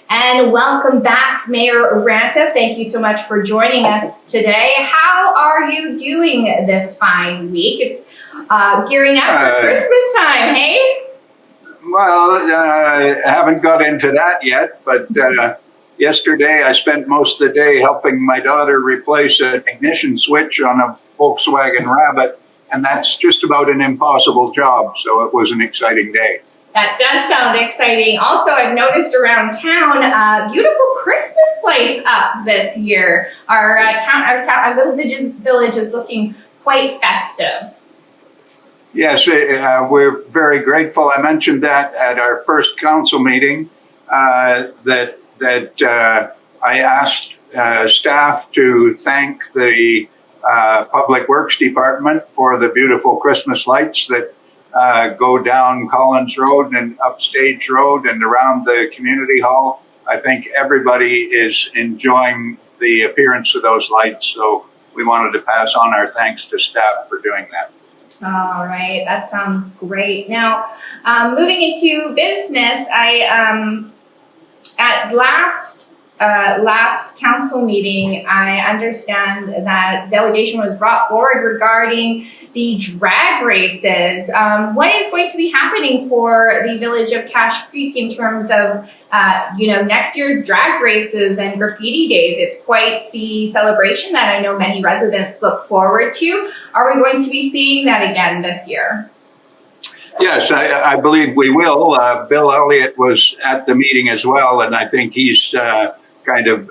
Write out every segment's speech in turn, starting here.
And welcome back, Mayor Ranta. Thank you so much for joining us today. How are you doing this fine week? It's gearing up for Christmas time, hey? Well, I haven't got into that yet, but yesterday I spent most of the day helping my daughter replace an ignition switch on a Volkswagen Rabbit, and that's just about an impossible job, so it was an exciting day. That does sound exciting. Also, I've noticed around town, beautiful Christmas lights up this year. Our little village is looking quite festive. Yes, we're very grateful. I mentioned that at our first council meeting, that I asked staff to thank the Public Works Department for the beautiful Christmas lights that go down Collins Road and up Stage Road and around the community hall. I think everybody is enjoying the appearance of those lights, so we wanted to pass on our thanks to staff for doing that. All right, that sounds great. Now, moving into business, at last council meeting, I understand that delegation was brought forward regarding the drag races. What is going to be happening for the village of Cache Creek in terms of, next year's drag races and graffiti days? It's quite the celebration that I know many residents look forward to. Are we going to be seeing that again this year? Yes, I believe we will. Bill Elliott was at the meeting as well, and I think he's kind of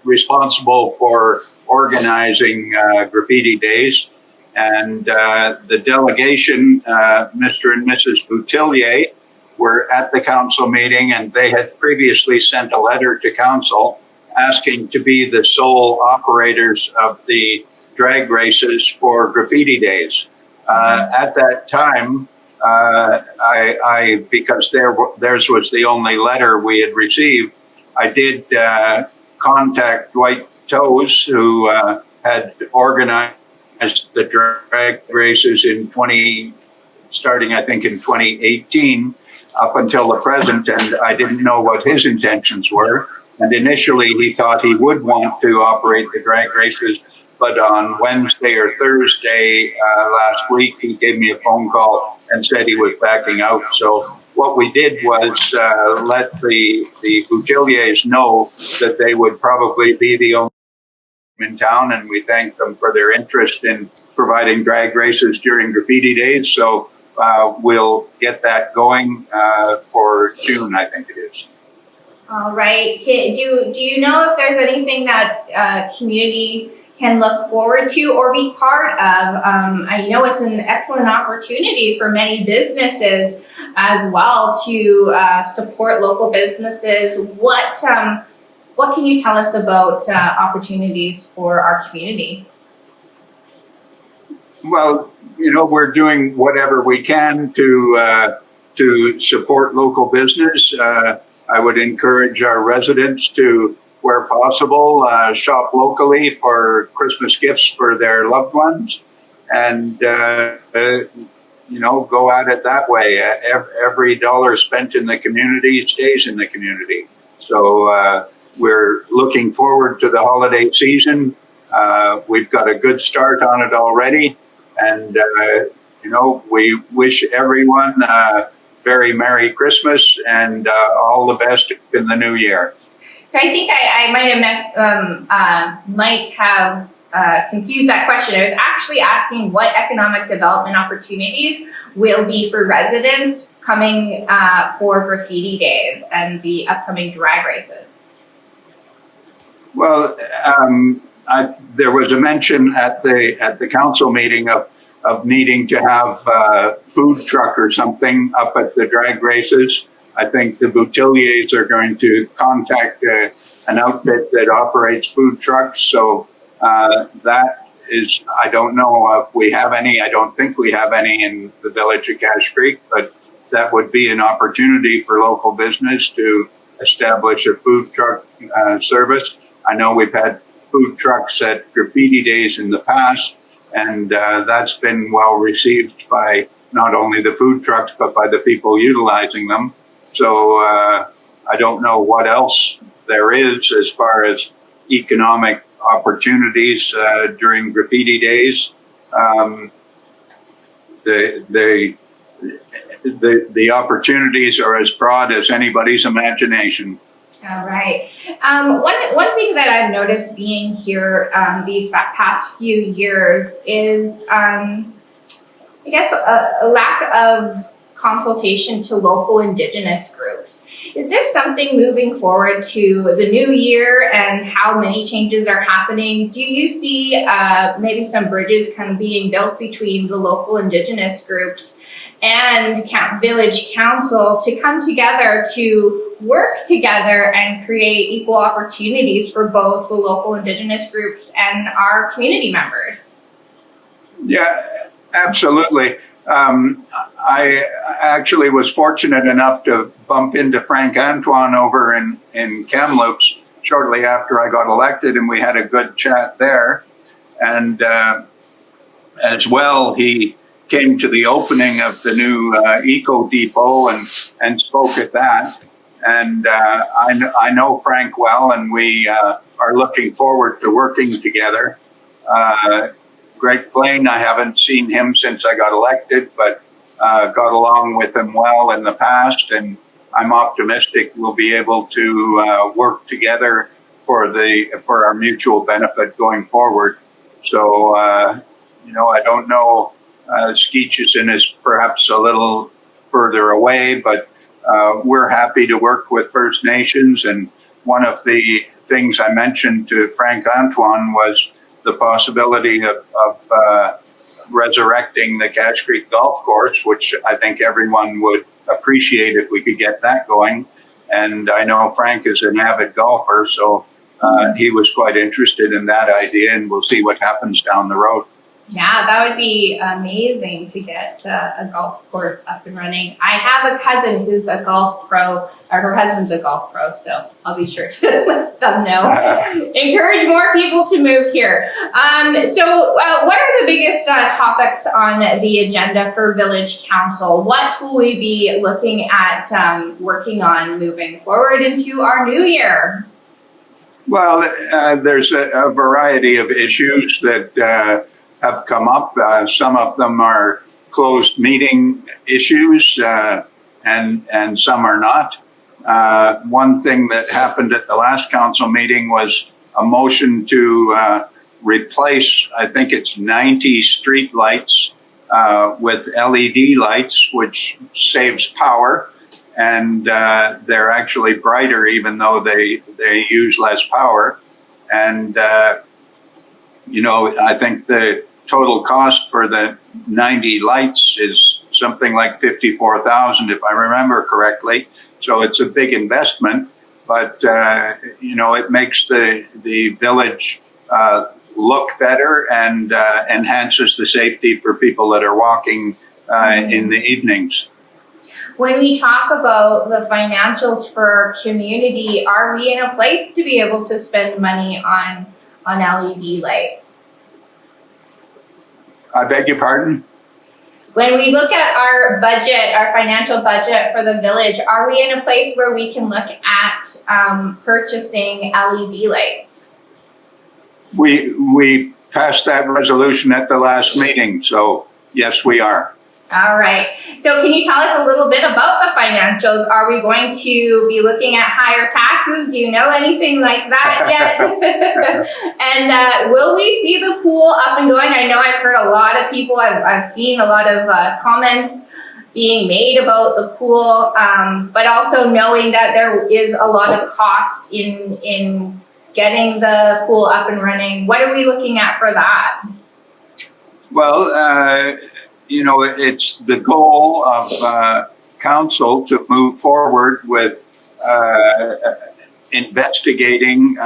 responsible for organizing graffiti days. And the delegation, Mr. and Mrs. Boutillier, were at the council meeting, and they had previously sent a letter to council asking to be the sole operators of the drag races for graffiti days. At that time, because theirs was the only letter we had received, I did contact Dwight Toes, who had organized the drag races starting I think in 2018 up until the present, and I didn't know what his intentions were. And initially he thought he would want to operate the drag races, but on Wednesday or Thursday last week, he gave me a phone call and said he was backing out. So what we did was let the Boutilliers know that they would probably be the only in town, and we thanked them for their interest in providing drag races during graffiti days. So we'll get that going for June, I think it is. All right. Do you know if there's anything that community can look forward to or be part of? I know it's an excellent opportunity for many businesses as well to support local businesses. What can you tell us about opportunities for our community? Well, we're doing whatever we can to support local business. I would encourage our residents to, where possible, shop locally for Christmas gifts for their loved ones, and go at it that way. Every dollar spent in the community stays in the community. So we're looking forward to the holiday season. We've got a good start on it already, and we wish everyone very Merry Christmas and all the best in the new year. So I think I might have confused that question. I was actually asking what economic development opportunities will be for residents coming for graffiti days and the upcoming drag races. Well, there was a mention at the council meeting of needing to have a food truck or something up at the drag races. I think the Boutilliers are going to contact an outfit that operates food trucks. So that is, I don't know if we have any. I don't think we have any in the village of Cache Creek, but that would be an opportunity for local business to establish a food truck service. I know we've had food trucks at graffiti days in the past, and that's been well received by not only the food trucks, but by the people utilizing them. So I don't know what else there is as far as economic opportunities during graffiti days. The opportunities are as broad as anybody's imagination. All right. One thing that I've noticed being here these past few years is, I guess, a lack of consultation to local Indigenous groups. Is this something moving forward to the new year and how many changes are happening? Do you see maybe some bridges kind of being built between the local Indigenous groups and village council to come together to work together and create equal opportunities for both the local Indigenous groups and our community members? Yeah, absolutely. I actually was fortunate enough to bump into Frank Antoine over in Kamloops shortly after I got elected, and we had a good chat there. And as well, he came to the opening of the new Eco Depot and spoke at that. And I know Frank well, and we are looking forward to working together. Greg Plain, I haven't seen him since I got elected, but got along with him well in the past, and I'm optimistic we'll be able to work together for our mutual benefit going forward. So, I don't know, Skeetchison is perhaps a little further away, but we're happy to work with First Nations. And one of the things I mentioned to Frank Antoine was the possibility of resurrecting the Cache Creek Golf Course, which I think everyone would appreciate if we could get that going. And I know Frank is an avid golfer, so he was quite interested in that idea, and we'll see what happens down the road. Yeah, that would be amazing to get a golf course up and running. I have a cousin who's a golf pro, or her husband's a golf pro, so I'll be sure to let them know. Encourage more people to move here. So what are the biggest topics on the agenda for Village Council? What will we be looking at working on moving forward into our new year? Well, there's a variety of issues that have come up. Some of them are closed meeting issues, and some are not. One thing that happened at the last council meeting was a motion to replace, I think it's 90 street lights with LED lights, which saves power, and they're actually brighter even though they use less power. And I think the total cost for the 90 lights is something like $54,000, if I remember correctly. So it's a big investment, but it makes the village look better and enhances the safety for people that are walking in the evenings. When we talk about the financials for our community, are we in a place to be able to spend money on LED lights? I beg your pardon? When we look at our budget, our financial budget for the village, are we in a place where we can look at purchasing LED lights? We passed that resolution at the last meeting, so yes, we are. All right. So can you tell us a little bit about the financials? Are we going to be looking at higher taxes? Do you know anything like that yet? And will we see the pool up and going? I know I've heard a lot of people, I've seen a lot of comments being made about the pool, but also knowing that there is a lot of cost in getting the pool up and running. What are we looking at for that? Well, it's the goal of council to move forward with investigating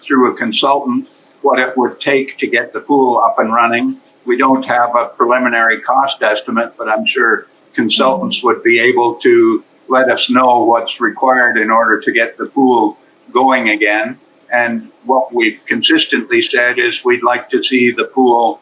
through a consultant what it would take to get the pool up and running. We don't have a preliminary cost estimate, but I'm sure consultants would be able to let us know what's required in order to get the pool going again. And what we've consistently said is we'd like to see the pool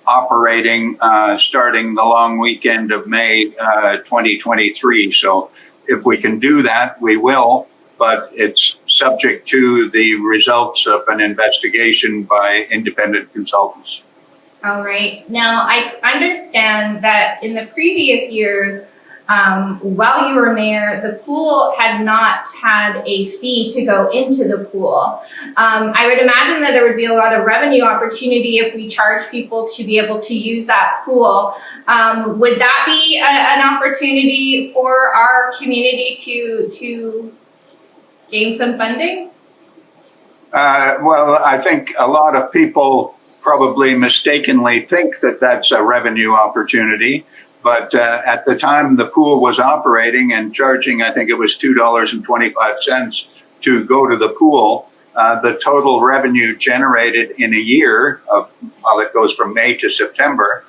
operating starting the long weekend of May 2023. So if we can do that, we will. but it's subject to the results of an investigation by independent consultants. All right. Now, I understand that in the previous years, while you were mayor, the pool had not had a fee to go into the pool. I would imagine that there would be a lot of revenue opportunity if we charge people to be able to use that pool. Would that be an opportunity for our community to gain some funding? Well, I think a lot of people probably mistakenly think that that's a revenue opportunity. But at the time the pool was operating and charging, I think it was $2.25 to go to the pool, the total revenue generated in a year of, well, it goes from May to September,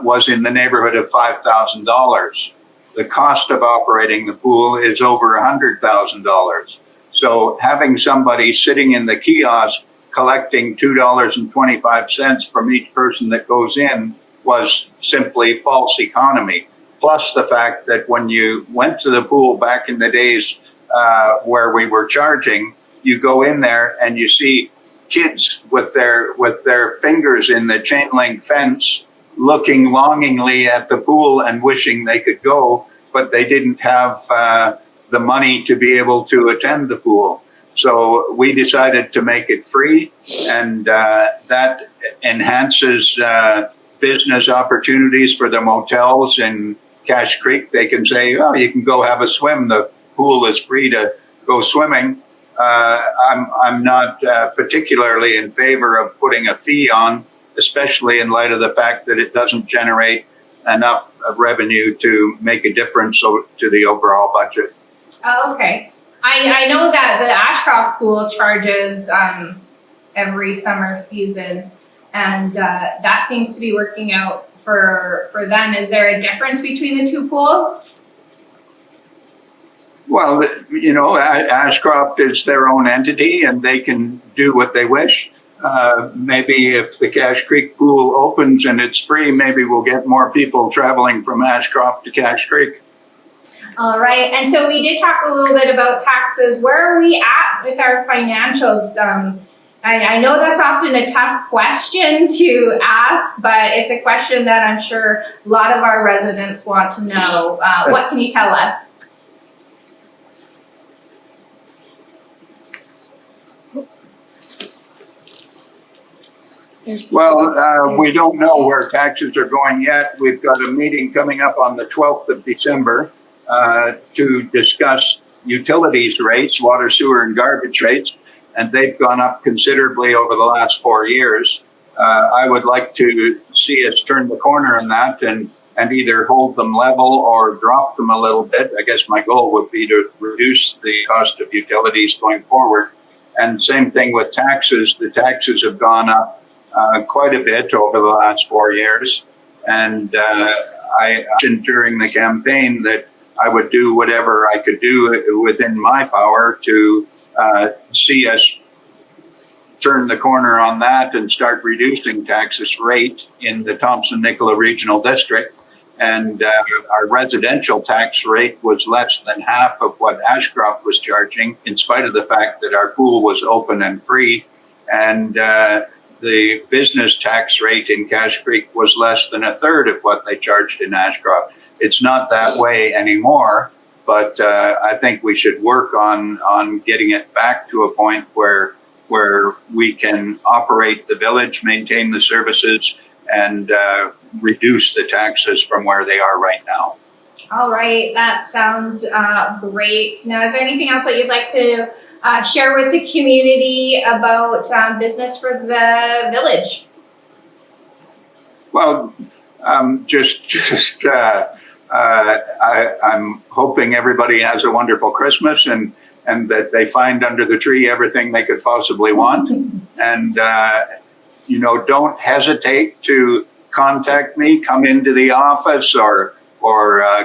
was in the neighborhood of $5,000. The cost of operating the pool is over $100,000. So having somebody sitting in the kiosk collecting $2.25 from each person that goes in was simply false economy. Plus the fact that when you went to the pool back in the days where we were charging, you go in there and you see kids with their fingers in the chain link fence, looking longingly at the pool and wishing they could go, but they didn't have the money to be able to attend the pool. So we decided to make it free, and that enhances business opportunities for the motels in Cache Creek. They can say, oh, you can go have a swim. The pool is free to go swimming. I'm not particularly in favor of putting a fee on, especially in light of the fact that it doesn't generate enough revenue to make a difference to the overall budget. Oh, okay. I know that the Ashcroft pool charges every summer season, and that seems to be working out for them. Is there a difference between the two pools? Well, you know, Ashcroft is their own entity and they can do what they wish. Maybe if the Cache Creek pool opens and it's free, maybe we'll get more people traveling from Ashcroft to Cache Creek. All right. And so we did talk a little bit about taxes. Where are we at with our financials? I know that's often a tough question to ask, but it's a question that I'm sure a lot of our residents want to know. What can you tell us? Well, we don't know where taxes are going yet. We've got a meeting coming up on the 12th of December to discuss utilities rates, water, sewer, and garbage rates, and they've gone up considerably over the last 4 years. I would like to see us turn the corner on that and either hold them level or drop them a little bit. I guess my goal would be to reduce the cost of utilities going forward. And same thing with taxes. The taxes have gone up quite a bit over the last 4 years. And I mentioned during the campaign that I would do whatever I could do within my power to see us turn the corner on that and start reducing taxes rate in the Thompson-Nicola Regional District. And our residential tax rate was less than half of what Ashcroft was charging, in spite of the fact that our pool was open and free. And the business tax rate in Cache Creek was less than a third of what they charged in Ashcroft. It's not that way anymore, but I think we should work on getting it back to a point where we can operate the village, maintain the services, and reduce the taxes from where they are right now. All right, that sounds great. Now, is there anything else that you'd like to share with the community about business for the village? Well, I'm hoping everybody has a wonderful Christmas and that they find under the tree everything they could possibly want. And, you know, don't hesitate to contact me, come into the office or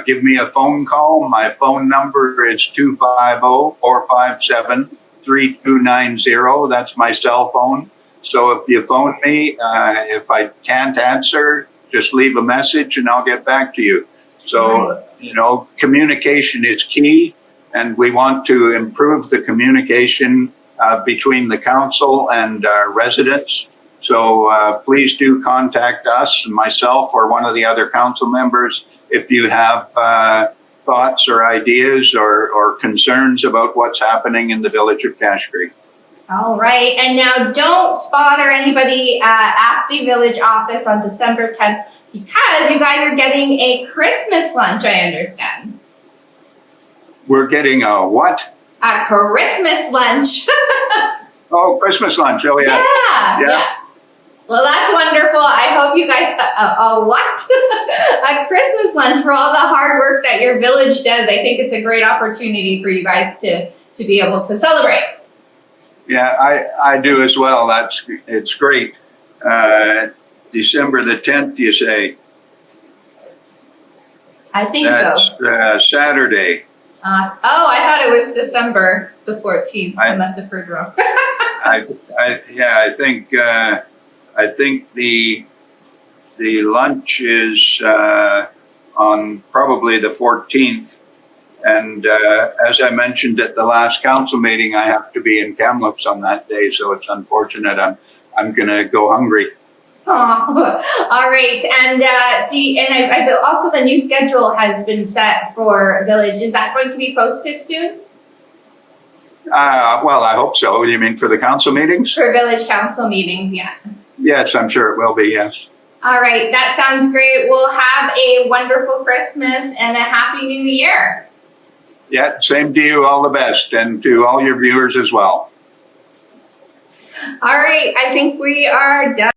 give me a phone call. My phone number is 250-457-3290. That's my cell phone. So if you phone me, if I can't answer, just leave a message and I'll get back to you. So, you know, communication is key. and we want to improve the communication between the council and residents. So please do contact us, myself, or one of the other council members if you have thoughts or ideas or concerns about what's happening in the village of Cache Creek. All right, and now don't bother anybody at the village office on December 10th because you guys are getting a Christmas lunch, I understand. We're getting a what? A Christmas lunch. Oh, Christmas lunch. Oh, yeah. Yeah. Well, that's wonderful. I hope you guys, what? A Christmas lunch for all the hard work that your village does. I think it's a great opportunity for you guys to be able to celebrate. Yeah, I do as well. It's great. December the 10th, you say? I think That's so. Saturday. I thought it was December the 14th. I must have heard wrong. I think the lunch is on probably the 14th. And as I mentioned at the last council meeting, I have to be in Kamloops on that day, so it's unfortunate. I'm going to go hungry. Oh, all right. And also the new schedule has been set for Village. Is that going to be posted soon? Well, I hope so. You mean for the council meetings? For Village Council meetings, yeah. Yes, I'm sure it will be, yes. All right. That sounds great. We'll have a wonderful Christmas and a happy new year. Yeah, same to you. All the best. And to all your viewers as well. All right. I think we are done.